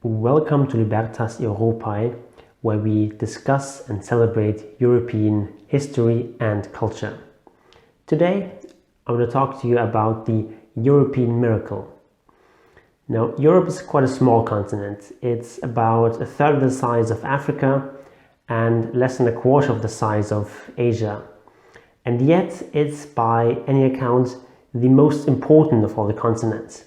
Welcome to Libertas Europae, where we discuss and celebrate European history and culture. Today, I'm going to talk to you about the European miracle. Now, Europe is quite a small continent. It's about a third of the size of Africa and less than a quarter of the size of Asia. And yet, it's by any account the most important of all the continents.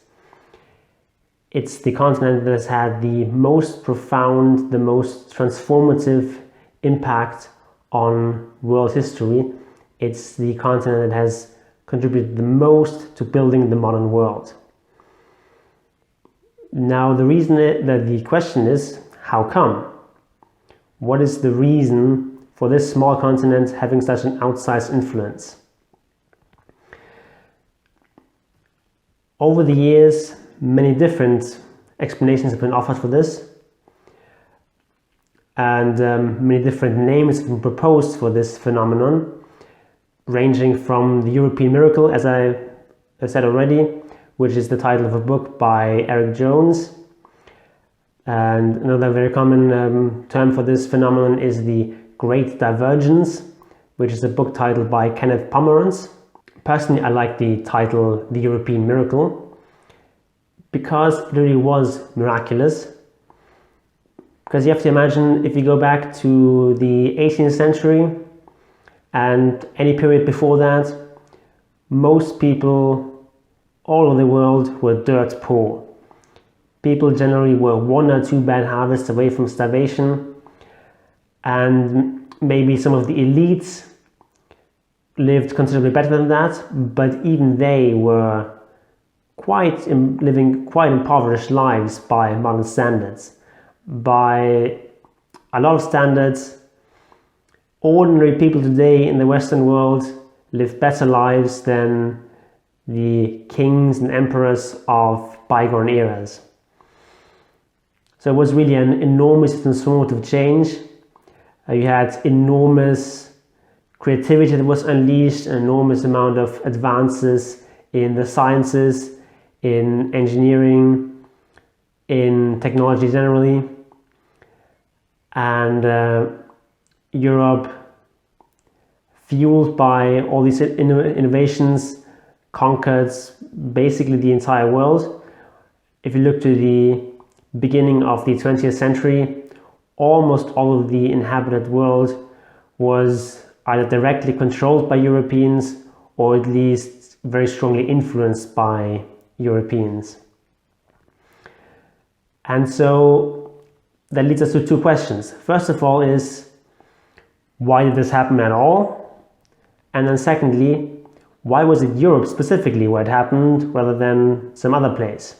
It's the continent that has had the most profound, the most transformative impact on world history. It's the continent that has contributed the most to building the modern world. Now, the question is, how come? What is the reason for this small continent having such an outsized influence? Over the years, many different explanations have been offered for this, and many different names have been proposed for this phenomenon, ranging from the European miracle, as I said already, which is the title of a book by Eric Jones. And another very common term for this phenomenon is the Great Divergence, which is a book titled by Kenneth Pomeranz. Personally, I like the title The European Miracle, because it really was miraculous. Because you have to imagine, if you go back to the 18th century and any period before that, most people all over the world were dirt poor. People generally were one or two bad harvests away from starvation, and maybe some of the elites lived considerably better than that, but even they were living quite impoverished lives by modern standards. By a lot of standards, ordinary people today in the Western world live better lives than the kings and emperors of bygone eras. So it was really an enormous transformative change. You had enormous creativity that was unleashed, an enormous amount of advances in the sciences, in engineering, in technology generally. And Europe, fueled by all these innovations, conquered basically the entire world. If you look to the beginning of the 20th century, almost all of the inhabited world was either directly controlled by Europeans or at least very strongly influenced by Europeans. And so that leads us to two questions. First of all is, why did this happen at all? And then secondly, why was it Europe specifically where it happened rather than some other place?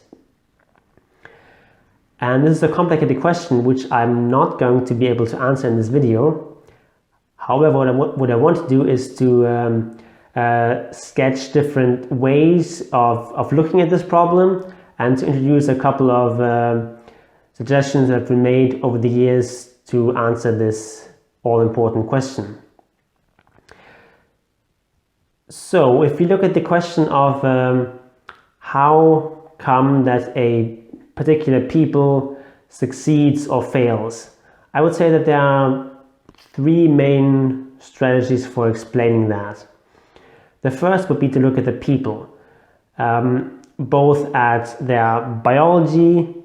And this is a complicated question which I'm not going to be able to answer in this video. However, what I want to do is to sketch different ways of looking at this problem and to introduce a couple of suggestions that have been made over the years to answer this all-important question. So if we look at the question of how come that a particular people succeeds or fails, I would say that there are three main strategies for explaining that. The first would be to look at the people, both at their biology,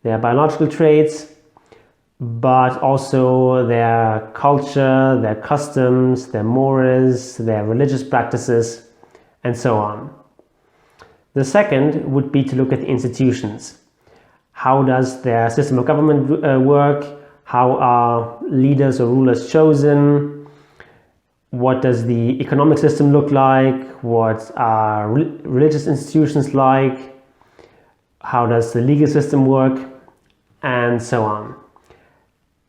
their biological traits, but also their culture, their customs, their mores, their religious practices, and so on. The second would be to look at the institutions. How does their system of government work? How are leaders or rulers chosen? What does the economic system look like? What are religious institutions like? How does the legal system work? And so on.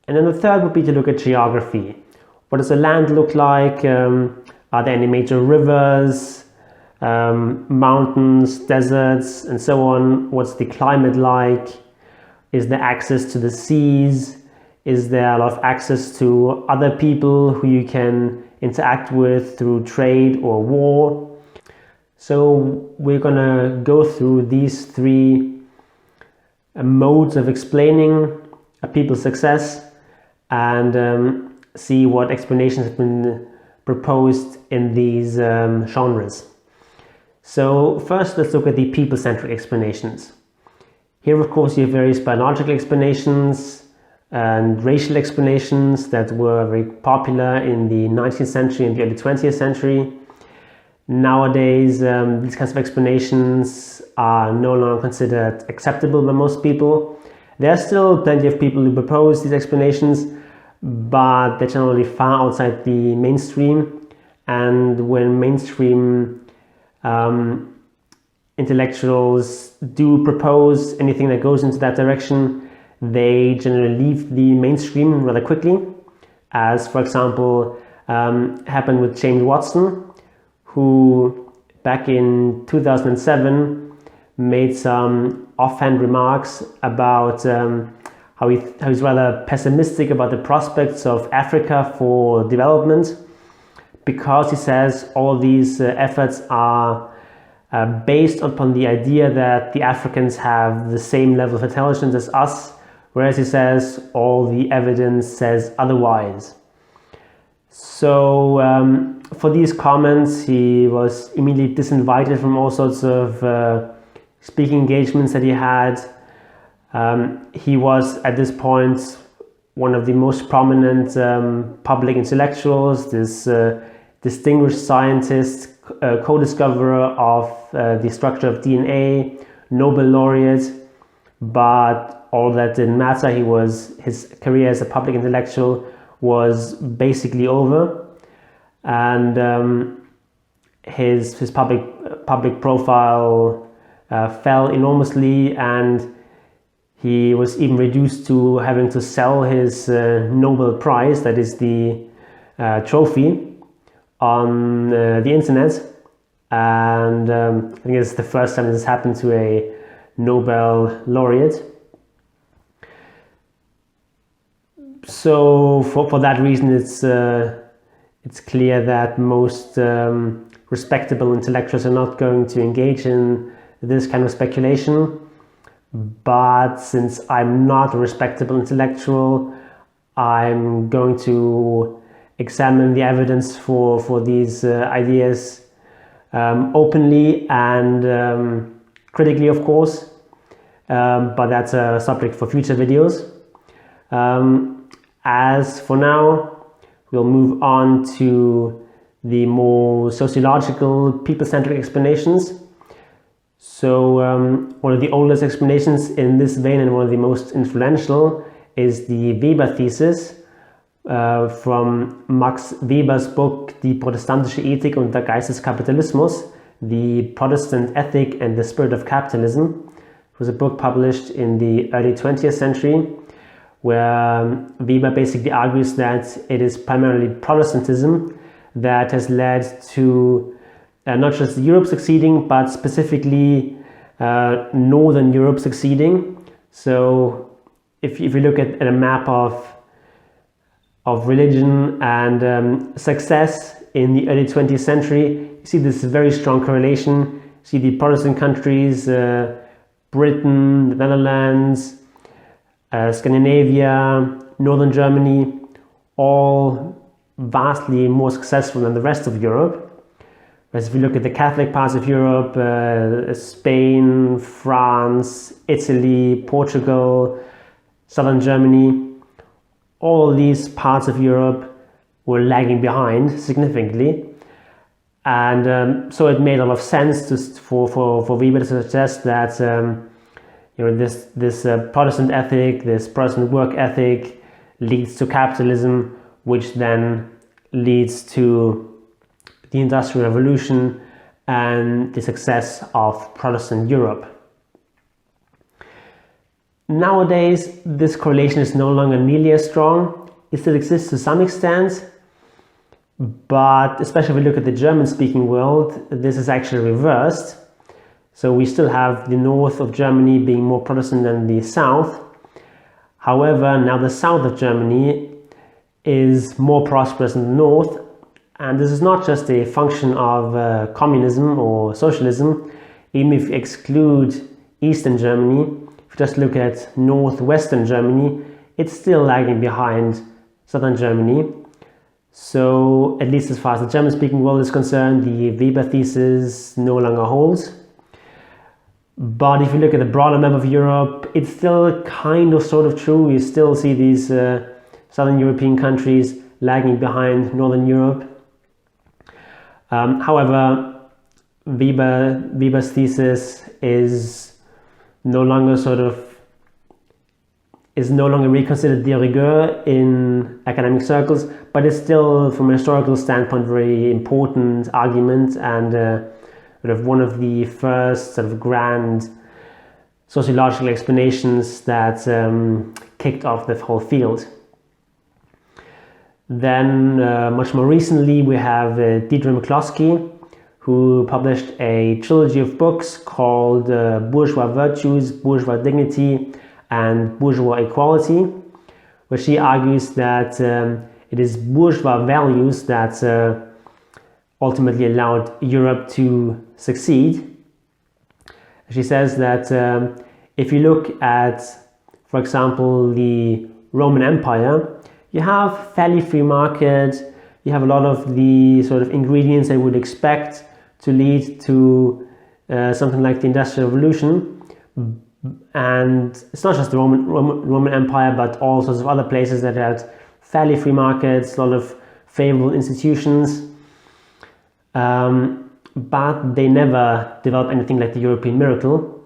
And then the third would be to look at geography. What does the land look like? Are there any major rivers, mountains, deserts, and so on? What's the climate like? Is there access to the seas? Is there a lot of access to other people who you can interact with through trade or war? So we're gonna go through these three modes of explaining a people's success, and see what explanations have been proposed in these genres. So first, let's look at the people-centric explanations. Here, of course, you have various biological explanations and racial explanations that were very popular in the 19th century and the early 20th century. Nowadays, these kinds of explanations are no longer considered acceptable by most people. There are still plenty of people who propose these explanations, but they're generally far outside the mainstream. And when mainstream intellectuals do propose anything that goes into that direction, they generally leave the mainstream rather quickly, as for example happened with James Watson, who back in 2007 made some offhand remarks about how he's rather pessimistic about the prospects of Africa for development, because he says all these efforts are based upon the idea that the Africans have the same level of intelligence as us, whereas he says all the evidence says otherwise. So for these comments, he was immediately disinvited from all sorts of speaking engagements that he had. He was at this point one of the most prominent public intellectuals, this distinguished scientist, co-discoverer of the structure of DNA, Nobel laureate, but all that didn't matter. His career as a public intellectual was basically over, and his public profile fell enormously, and he was even reduced to having to sell his Nobel Prize, that is the trophy, on the internet. And I think it's the first time this happened to a Nobel laureate. So for that reason, it's clear that most respectable intellectuals are not going to engage in this kind of speculation. But since I'm not a respectable intellectual, I'm going to examine the evidence for these ideas openly and critically, of course, but that's a subject for future videos. As for now, we'll move on to the more sociological, people-centric explanations. So one of the oldest explanations in this vein, and one of the most influential, is the Weber thesis from Max Weber's book Die protestantische Ethik und der Geist des Kapitalismus, The Protestant Ethic and the Spirit of Capitalism. It was a book published in the early 20th century, where Weber basically argues that it is primarily Protestantism that has led to not just Europe succeeding, but specifically Northern Europe succeeding. So if you look at a map of religion and success in the early 20th century, you see this very strong correlation. You see the Protestant countries, Britain, the Netherlands, Scandinavia, Northern Germany, all vastly more successful than the rest of Europe. Whereas if you look at the Catholic parts of Europe, Spain, France, Italy, Portugal, southern Germany, all these parts of Europe were lagging behind significantly. And so it made a lot of sense for Weber to suggest that this Protestant ethic, this Protestant work ethic leads to capitalism, which then leads to the Industrial Revolution and the success of Protestant Europe. Nowadays, this correlation is no longer nearly as strong. It still exists to some extent, but especially if we look at the German-speaking world, this is actually reversed. So we still have the north of Germany being more Protestant than the south. However, now the south of Germany is more prosperous than the north, and this is not just a function of communism or socialism. Even if you exclude Eastern Germany, if you just look at northwestern Germany, it's still lagging behind southern Germany. So at least as far as the German-speaking world is concerned, the Weber thesis no longer holds. But if you look at the broader map of Europe, it's still kind of sort of true. You still see these southern European countries lagging behind northern Europe. However, Weber's thesis is no longer reconsidered de rigueur in academic circles, but it's still, from a historical standpoint, very important argument and one of the first grand sociological explanations that kicked off the whole field. Then, much more recently, we have Deirdre McCloskey, who published a trilogy of books called Bourgeois Virtues, Bourgeois Dignity, and Bourgeois Equality, where she argues that it is bourgeois values that ultimately allowed Europe to succeed. She says that if you look at, for example, the Roman Empire, you have fairly free market, you have a lot of the ingredients that you would expect to lead to something like the Industrial Revolution. And it's not just the Roman Empire, but all sorts of other places that had fairly free markets, a lot of favorable institutions. But they never developed anything like the European miracle.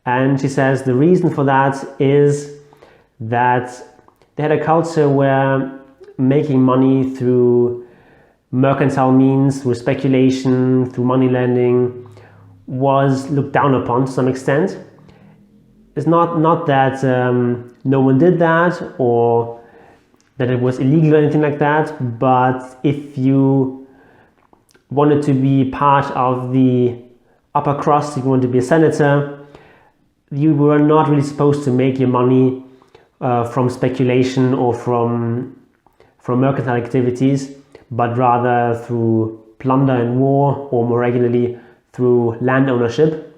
And she says the reason for that is that they had a culture where making money through mercantile means, through speculation, through money lending, was looked down upon to some extent. It's not that no one did that or that it was illegal or anything like that, but if you wanted to be part of the upper crust, if you wanted to be a senator, you were not really supposed to make your money from speculation or from mercantile activities, but rather through plunder and war, or more regularly through land ownership.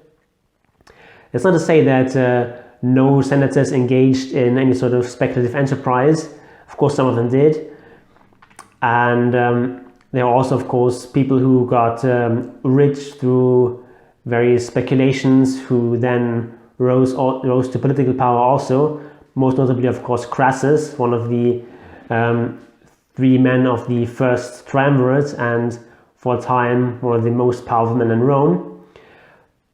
It's not to say that no senators engaged in any sort of speculative enterprise. Of course, some of them did. And there are also, of course, people who got rich through various speculations, who then rose to political power also. Most notably, of course, Crassus, one of the three men of the first triumvirate, and for a time one of the most powerful men in Rome.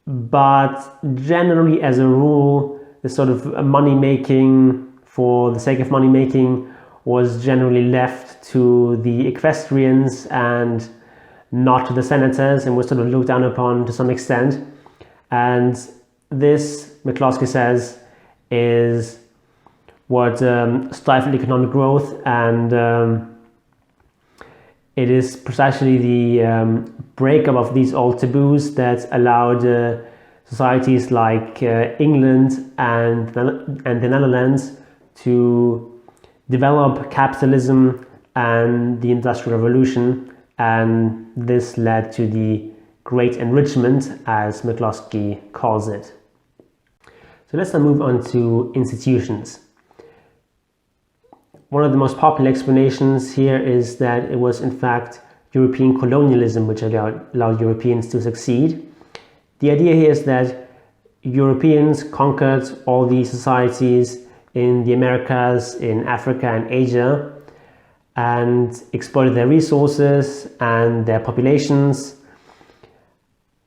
But generally, as a rule, the sort of money making for the sake of money making was generally left to the equestrians and not to the senators, and was sort of looked down upon to some extent. And this, McCloskey says, is what stifled economic growth, and it is precisely the breakup of these old taboos that allowed societies like England and the Netherlands to develop capitalism and the Industrial Revolution, and this led to the Great Enrichment, as McCloskey calls it. So let's now move on to institutions. One of the most popular explanations here is that it was in fact European colonialism which allowed Europeans to succeed. The idea here is that Europeans conquered all these societies in the Americas, in Africa and Asia, and exploited their resources and their populations,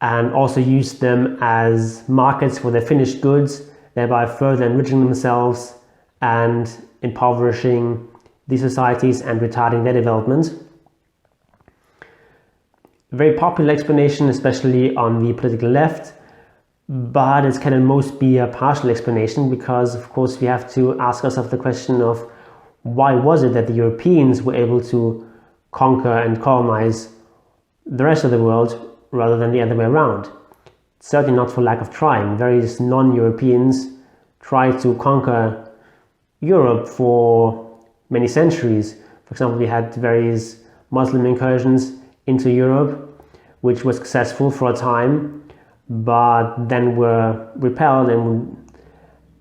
and also used them as markets for their finished goods, thereby further enriching themselves and impoverishing these societies and retarding their development. A very popular explanation, especially on the political left, but it can at most be a partial explanation, because of course we have to ask ourselves the question of why was it that the Europeans were able to conquer and colonize the rest of the world rather than the other way around. Certainly not for lack of trying. Various non-Europeans tried to conquer Europe for many centuries. For example, we had various Muslim incursions into Europe, which were successful for a time, but then were repelled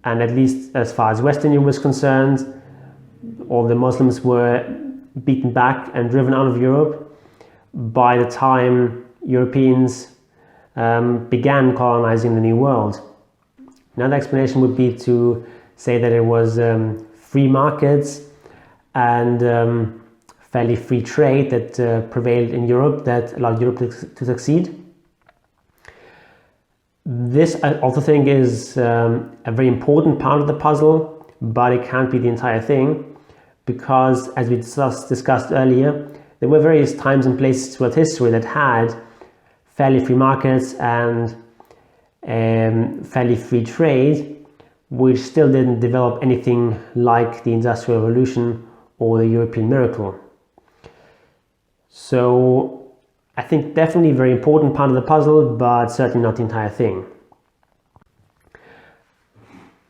and at least as far as Western Europe was concerned, all the Muslims were beaten back and driven out of Europe by the time Europeans began colonizing the New World. Another explanation would be to say that it was free markets and fairly free trade that prevailed in Europe that allowed Europe to succeed. This, I also think, is a very important part of the puzzle, but it can't be the entire thing, because as we discussed earlier, there were various times and places throughout history that had fairly free markets and fairly free trade, which still didn't develop anything like the Industrial Revolution or the European miracle. So I think definitely a very important part of the puzzle, but certainly not the entire thing.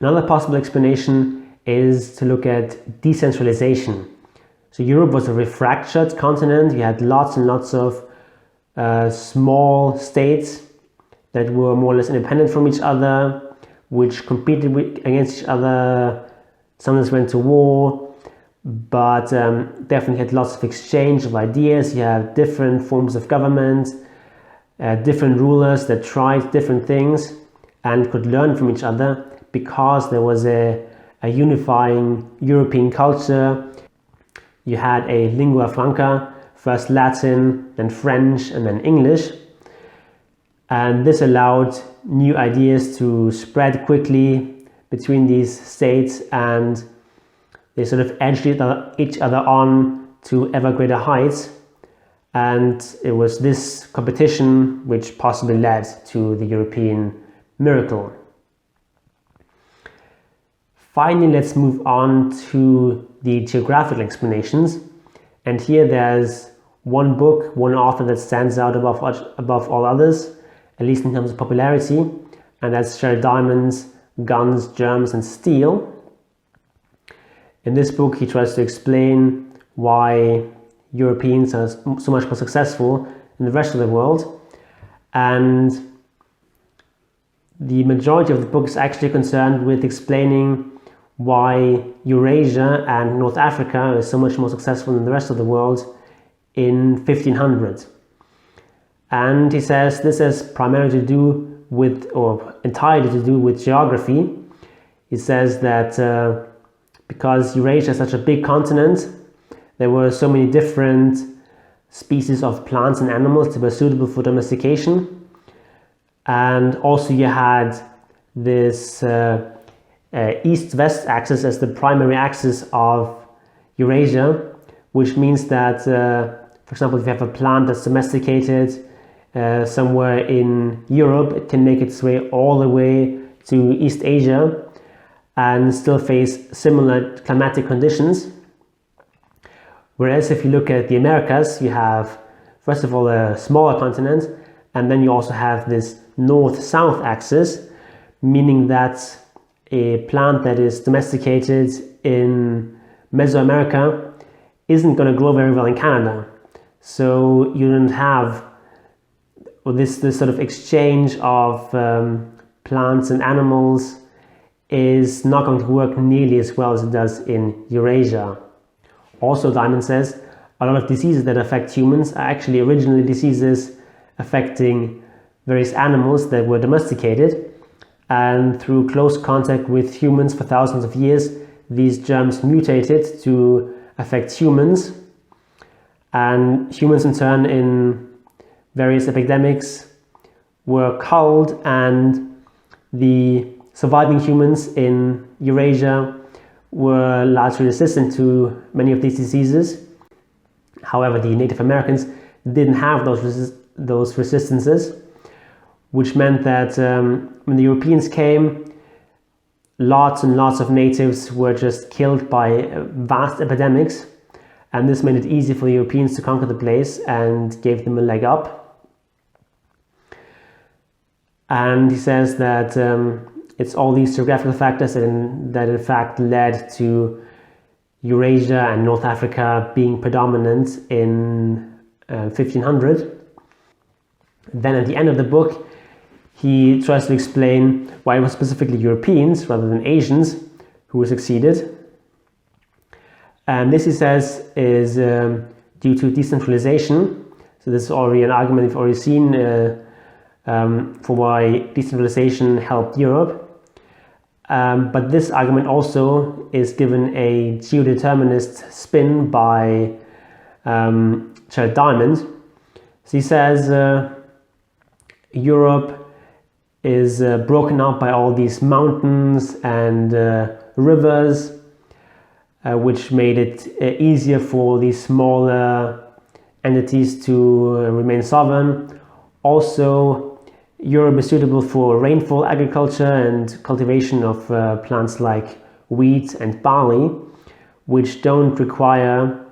Another possible explanation is to look at decentralization. So Europe was a very fractured continent. You had lots and lots of small states that were more or less independent from each other, which competed against each other, sometimes went to war, but definitely had lots of exchange of ideas. You have different forms of government, different rulers that tried different things and could learn from each other, because there was a unifying European culture. You had a lingua franca, first Latin, then French, and then English. And this allowed new ideas to spread quickly between these states, and they sort of edged each other on to ever greater heights. And it was this competition which possibly led to the European miracle. Finally, let's move on to the geographical explanations. And here there's one book, one author that stands out above all others, at least in terms of popularity, and that's Jared Diamond's Guns, Germs and Steel. In this book, he tries to explain why Europeans are so much more successful in the rest of the world. And the majority of the book is actually concerned with explaining why Eurasia and North Africa is so much more successful than the rest of the world in 1500. And he says this has primarily to do with, or entirely to do with, geography. He says that because Eurasia is such a big continent, there were so many different species of plants and animals that were suitable for domestication. And also you had this east-west axis as the primary axis of Eurasia, which means that, for example, if you have a plant that's domesticated somewhere in Europe, it can make its way all the way to East Asia and still face similar climatic conditions. Whereas if you look at the Americas, you have, first of all, a smaller continent, and then you also have this north-south axis, meaning that a plant that is domesticated in Mesoamerica isn't going to grow very well in Canada. So you don't have this sort of exchange of plants and animals is not going to work nearly as well as it does in Eurasia. Also, Diamond says a lot of diseases that affect humans are actually originally diseases affecting various animals that were domesticated, and through close contact with humans for thousands of years, these germs mutated to affect humans, and humans in turn in various epidemics were culled, and the surviving humans in Eurasia were largely resistant to many of these diseases. However, the Native Americans didn't have those resistances, which meant that when the Europeans came, lots and lots of natives were just killed by vast epidemics, and this made it easy for the Europeans to conquer the place and gave them a leg up. And he says that it's all these geographical factors that in fact led to Eurasia and North Africa being predominant in 1500. Then at the end of the book, he tries to explain why it was specifically Europeans rather than Asians who succeeded. And this, he says, is due to decentralization. So this is already an argument we've already seen for why decentralization helped Europe. But this argument also is given a geodeterminist spin by Charles Diamond. So he says Europe is broken up by all these mountains and rivers, which made it easier for these smaller entities to remain sovereign. Also, Europe is suitable for rainfall agriculture and cultivation of plants like wheat and barley, which don't require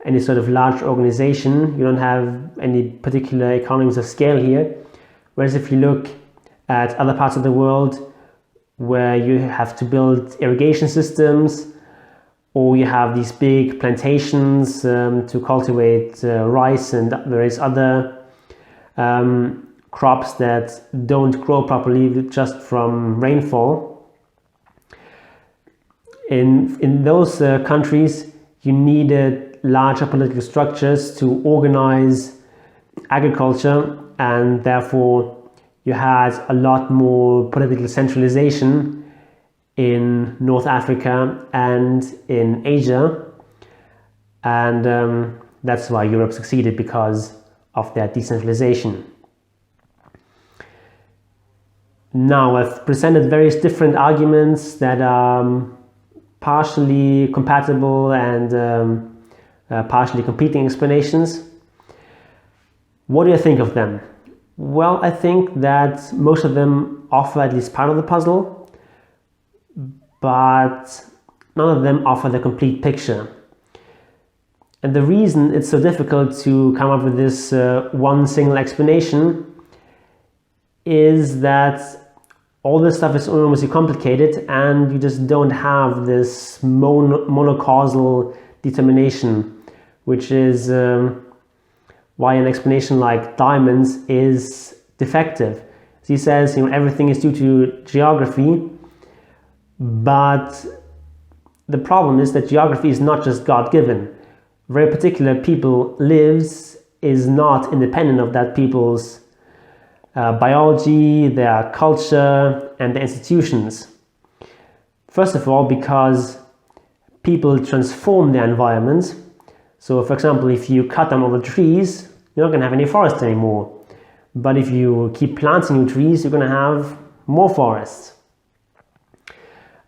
any sort of large organization. You don't have any particular economies of scale here. Whereas if you look at other parts of the world where you have to build irrigation systems, or you have these big plantations to cultivate rice and various other crops that don't grow properly just from rainfall. In those countries, you needed larger political structures to organize agriculture, and therefore you had a lot more political centralization in North Africa and in Asia, and that's why Europe succeeded, because of that decentralization. Now, I've presented various different arguments that are partially compatible and partially competing explanations. What do you think of them? Well, I think that most of them offer at least part of the puzzle, but none of them offer the complete picture. And the reason it's so difficult to come up with this one single explanation is that all this stuff is enormously complicated, and you just don't have this monocausal determination, which is why an explanation like Diamond's is defective. So he says, everything is due to geography, but the problem is that geography is not just God-given. Very particular people lives is not independent of that people's biology, their culture, and their institutions. First of all, because people transform their environment. So, for example, if you cut down all the trees, you're not going to have any forest anymore. But if you keep planting new trees, you're going to have more forests.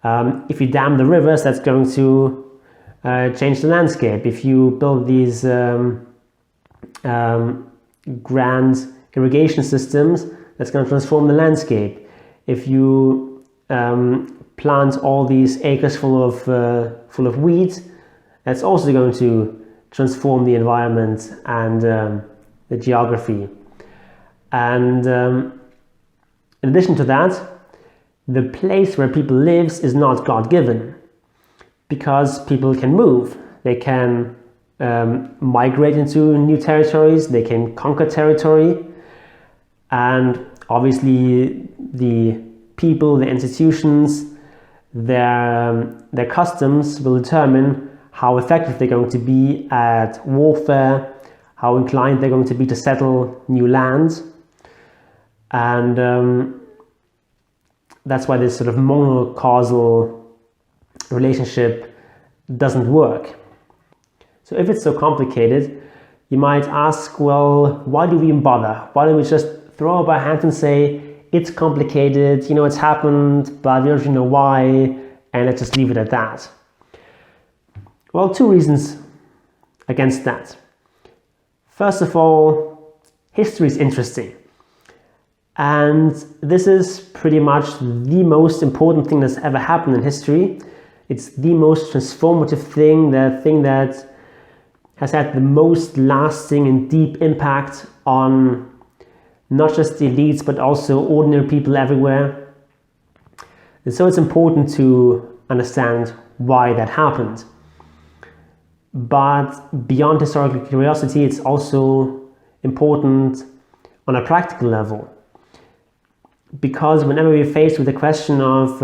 If you dam the rivers, that's going to change the landscape. If you build these grand irrigation systems, that's going to transform the landscape. If you plant all these acres full of wheat, that's also going to transform the environment and the geography. And in addition to that, the place where people live is not God-given, because people can move. They can migrate into new territories, they can conquer territory, and obviously the people, the institutions, their customs will determine how effective they're going to be at warfare, how inclined they're going to be to settle new lands. And that's why this sort of monocausal relationship doesn't work. So if it's so complicated, you might ask, well, why do we even bother? Why don't we just throw up our hands and say, it's complicated, it's happened, but we don't really know why, and let's just leave it at that? Well, two reasons against that. First of all, history is interesting. And this is pretty much the most important thing that's ever happened in history. It's the most transformative thing, the thing that has had the most lasting and deep impact on not just the elites, but also ordinary people everywhere. And so it's important to understand why that happened. But beyond historical curiosity, it's also important on a practical level. because whenever we're faced with the question of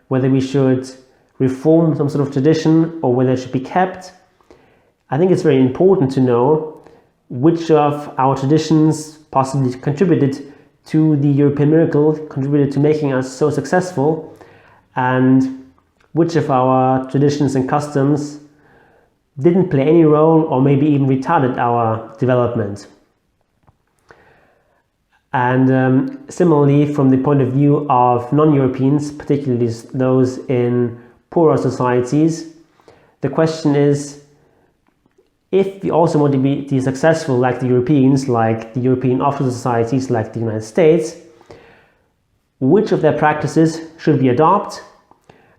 whether we should reform some sort of tradition or whether it should be kept, I think it's very important to know which of our traditions possibly contributed to the European miracle, contributed to making us so successful, and which of our traditions and customs didn't play any role or maybe even retarded our development. And similarly, from the point of view of non-Europeans, particularly those in poorer societies, the question is, if we also want to be successful like the Europeans, like the European offshore societies, like the United States, which of their practices should we adopt?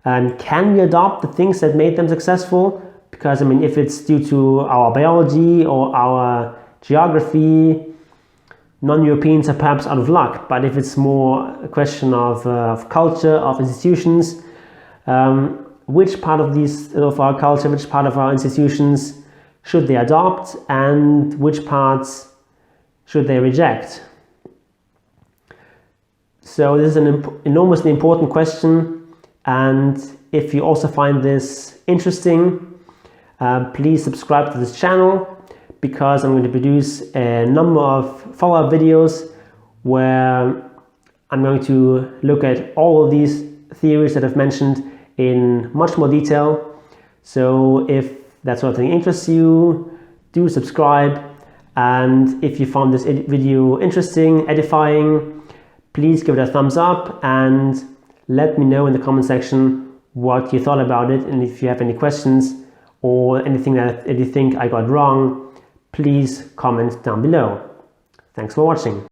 And can we adopt the things that made them successful? Because, I mean, if it's due to our biology or our geography, non-Europeans are perhaps out of luck. But if it's more a question of culture, of institutions, which part of our culture, which part of our institutions should they adopt, and which parts should they reject? So this is an enormously important question, and if you also find this interesting, please subscribe to this channel, because I'm going to produce a number of follow-up videos where I'm going to look at all of these theories that I've mentioned in much more detail. So if that sort of thing interests you, do subscribe, and if you found this video interesting, edifying, please give it a thumbs up and let me know in the comment section what you thought about it, and if you have any questions or anything that you think I got wrong, please comment down below. Thanks for watching.